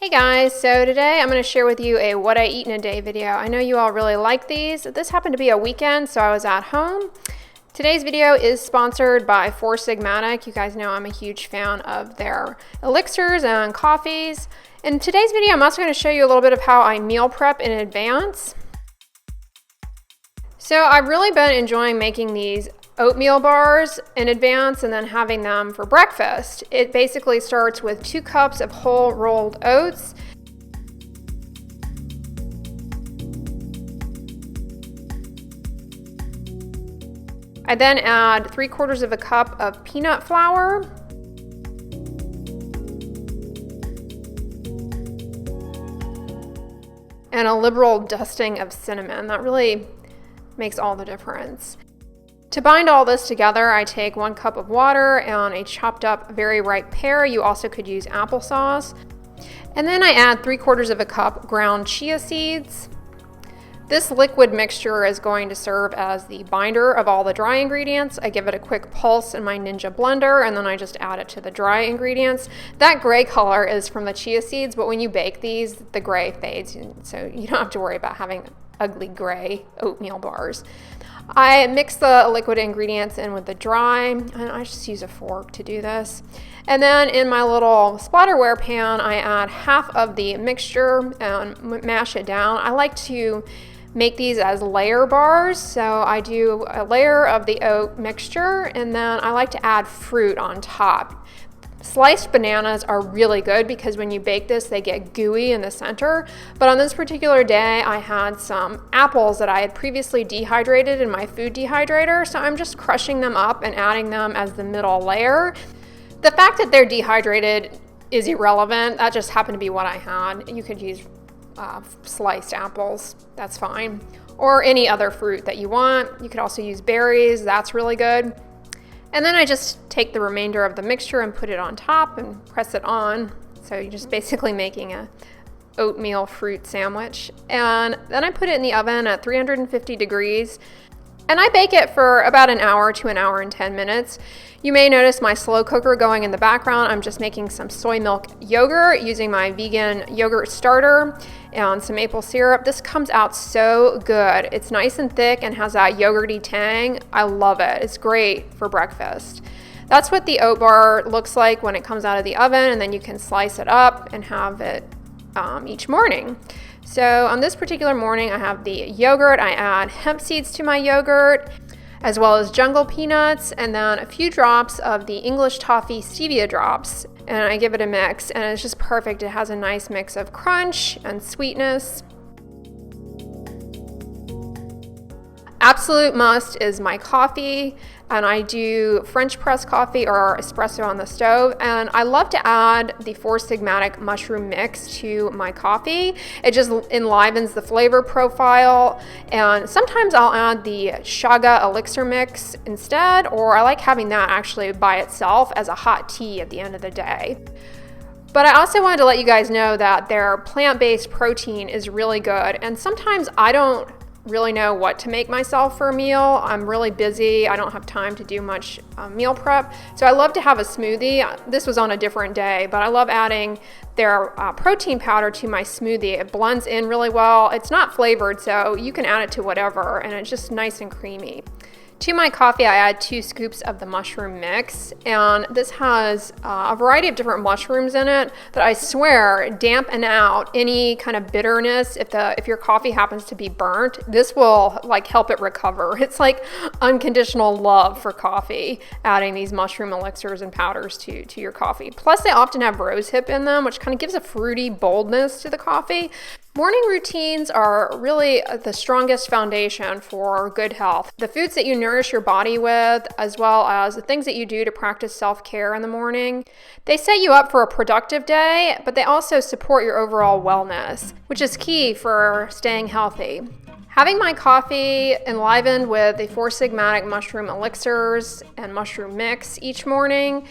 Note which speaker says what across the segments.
Speaker 1: Hey guys, so today I'm going to share with you a what I eat in a day video. I know you all really like these. This happened to be a weekend, so I was at home. Today's video is sponsored by Four Sigmatic. You guys know I'm a huge fan of their elixirs and coffees. In today's video, I'm also going to show you a little bit of how I meal prep in advance. So I've really been enjoying making these oatmeal bars in advance and then having them for breakfast. It basically starts with 2 cups of whole rolled oats. I then add 3/4 of a cup of peanut flour. And a liberal dusting of cinnamon. That really makes all the difference. To bind all this together, I take 1 cup of water and a chopped up very ripe pear. You also could use applesauce. And then I add 3/4 of a cup ground chia seeds. This liquid mixture is going to serve as the binder of all the dry ingredients. I give it a quick pulse in my Ninja blender and then I just add it to the dry ingredients. That gray color is from the chia seeds, but when you bake these, the gray fades, so you don't have to worry about having ugly gray oatmeal bars. I mix the liquid ingredients in with the dry, and I just use a fork to do this. And then in my little splatterware pan, I add half of the mixture and mash it down. I like to make these as layer bars, so I do a layer of the oat mixture, and then I like to add fruit on top. Sliced bananas are really good because when you bake this, they get gooey in the center. But on this particular day, I had some apples that I had previously dehydrated in my food dehydrator. So I'm just crushing them up and adding them as the middle layer. The fact that they're dehydrated is irrelevant. That just happened to be what I had. You could use sliced apples. That's fine. Or any other fruit that you want. You could also use berries. That's really good. And then I just take the remainder of the mixture and put it on top and press it on. So you're just basically making a oatmeal fruit sandwich. And then I put it in the oven at 350 degrees. And I bake it for about an hour to an hour and 10 minutes. You may notice my slow cooker going in the background. I'm just making some soy milk yogurt using my vegan yogurt starter and some maple syrup. This comes out so good. It's nice and thick and has that yogurty tang. I love it. It's great for breakfast. That's what the oat bar looks like when it comes out of the oven, and then you can slice it up and have it each morning. So on this particular morning, I have the yogurt. I add hemp seeds to my yogurt, as well as jungle peanuts, and then a few drops of the English toffee stevia drops. And I give it a mix, and it's just perfect. It has a nice mix of crunch and sweetness. Absolute must is my coffee, and I do French press coffee or espresso on the stove, and I love to add the Four Sigmatic mushroom mix to my coffee. It just enlivens the flavor profile, and sometimes I'll add the Shaga elixir mix instead, or I like having that actually by itself as a hot tea at the end of the day. But I also wanted to let you guys know that their plant-based protein is really good, and sometimes I don't really know what to make myself for a meal. I'm really busy. I don't have time to do much meal prep. So I love to have a smoothie. This was on a different day, but I love adding their protein powder to my smoothie. It blends in really well. It's not flavored, so you can add it to whatever, and it's just nice and creamy. To my coffee, I add 2 scoops of the mushroom mix, and this has a variety of different mushrooms in it that I swear dampen out any kind of bitterness. If your coffee happens to be burnt, this will like help it recover. It's like unconditional love for coffee, adding these mushroom elixirs and powders to your coffee. Plus, they often have rosehip in them, which kind of gives a fruity boldness to the coffee. Morning routines are really the strongest foundation for good health. The foods that you nourish your body with, as well as the things that you do to practice self-care in the morning, they set you up for a productive day, but they also support your overall wellness, which is key for staying healthy. Having my coffee enlivened with the Four Sigmatic mushroom elixirs and mushroom mix each morning,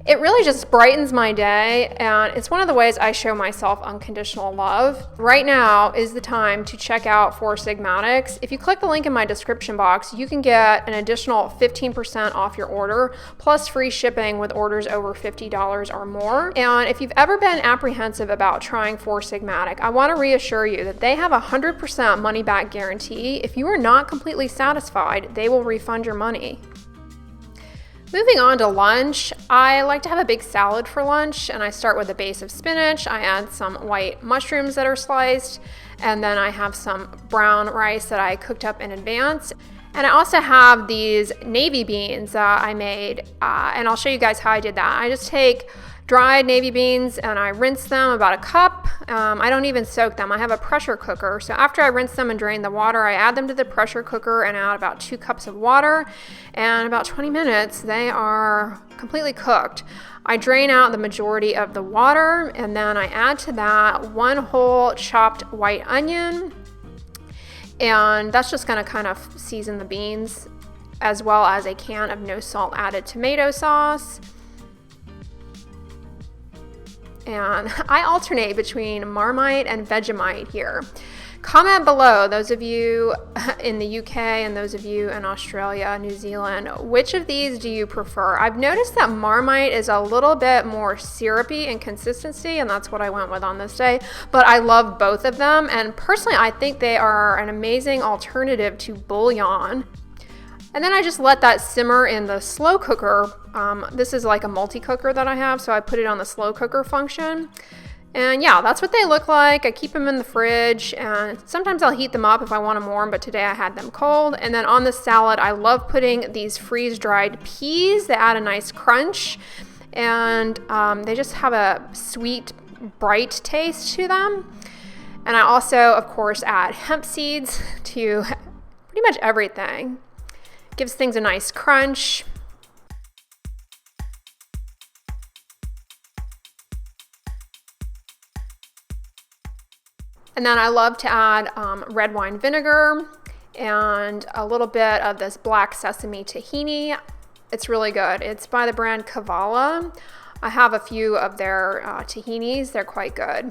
Speaker 1: It really just brightens my day, and it's one of the ways I show myself unconditional love. Right now is the time to check out Four Sigmatics. If you click the link in my description box, you can get an additional 15% off your order, plus free shipping with orders over $50 or more. And if you've ever been apprehensive about trying Four Sigmatic, I want to reassure you that they have a 100% money-back guarantee. If you are not completely satisfied, they will refund your money. Moving on to lunch, I like to have a big salad for lunch, and I start with a base of spinach. I add some white mushrooms that are sliced, and then I have some brown rice that I cooked up in advance. And I also have these navy beans that I made, and I'll show you guys how I did that. I just take dried navy beans and I rinse them about a cup. I don't even soak them. I have a pressure cooker. So after I rinse them and drain the water, I add them to the pressure cooker and add about 2 cups of water. And in about 20 minutes, they are completely cooked. I drain out the majority of the water, and then I add to that 1 whole chopped white onion. And that's just going to kind of season the beans, as well as a can of no salt added tomato sauce. And I alternate between Marmite and Vegemite here. Comment below, those of you in the UK and those of you in Australia, New Zealand, which of these do you prefer? I've noticed that Marmite is a little bit more syrupy in consistency, and that's what I went with on this day, but I love both of them, and personally I think they are an amazing alternative to bouillon. And then I just let that simmer in the slow cooker. This is like a multi-cooker that I have, so I put it on the slow cooker function. And yeah, that's what they look like. I keep them in the fridge, and sometimes I'll heat them up if I want them warm, but today I had them cold. And then on the salad, I love putting these freeze-dried peas. They add a nice crunch, and they just have a sweet, bright taste to them. And I also, of course, add hemp seeds to pretty much everything. Gives things a nice crunch. And then I love to add red wine vinegar and a little bit of this black sesame tahini. It's really good. It's by the brand Kavala. I have a few of their tahinis. They're quite good.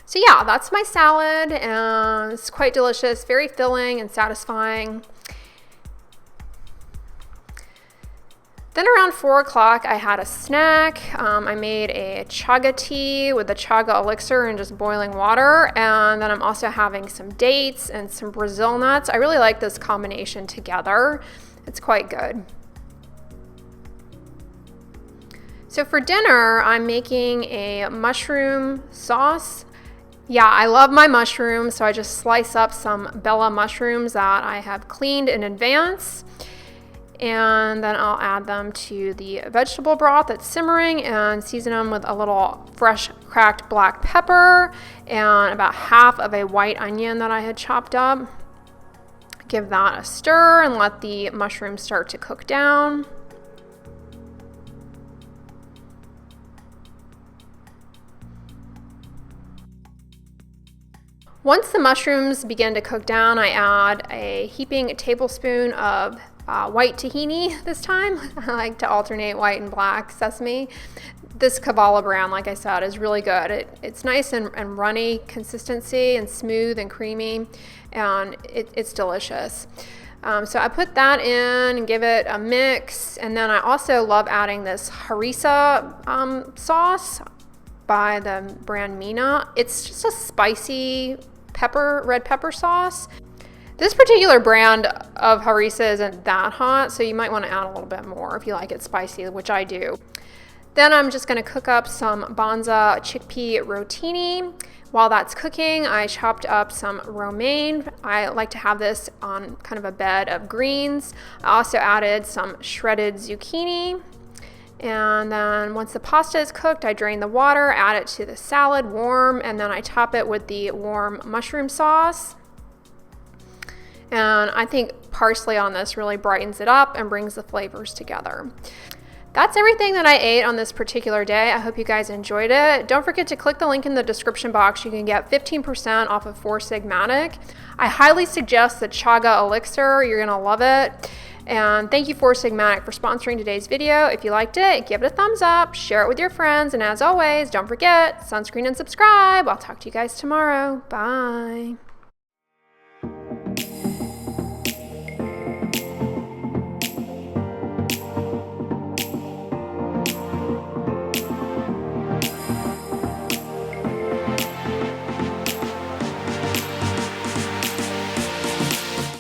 Speaker 1: So yeah, that's my salad, and it's quite delicious, very filling and satisfying. Then around 4 o'clock, I had a snack. I made a chaga tea with the chaga elixir and just boiling water. And then I'm also having some dates and some Brazil nuts. I really like this combination together. It's quite good. So for dinner, I'm making a mushroom sauce. Yeah, I love my mushrooms, so I just slice up some Bella mushrooms that I have cleaned in advance. And then I'll add them to the vegetable broth that's simmering and season them with a little fresh cracked black pepper and about half of a white onion that I had chopped up. Give that a stir and let the mushrooms start to cook down. Once the mushrooms begin to cook down, I add a heaping tablespoon of white tahini this time. I like to alternate white and black sesame. This Kavala brand, like I said, is really good. It's nice and runny consistency and smooth and creamy, and it's delicious. So I put that in and give it a mix, and then I also love adding this harissa sauce by the brand Mina. It's just a spicy red pepper sauce. This particular brand of harissa isn't that hot, so you might want to add a little bit more if you like it spicy, which I do. Then I'm just going to cook up some Banza chickpea rotini. While that's cooking, I chopped up some romaine. I like to have this on kind of a bed of greens. I also added some shredded zucchini. And then once the pasta is cooked, I drain the water, add it to the salad warm, and then I top it with the warm mushroom sauce. And I think parsley on this really brightens it up and brings the flavors together. That's everything that I ate on this particular day. I hope you guys enjoyed it. Don't forget to click the link in the description box. You can get 15% off of Four Sigmatic. I highly suggest the Chaga Elixir. You're going to love it. And thank you for Sigmatic for sponsoring today's video. If you liked it, give it a thumbs up, share it with your friends, and as always, don't forget, sunscreen and subscribe. I'll talk to you guys tomorrow. Bye.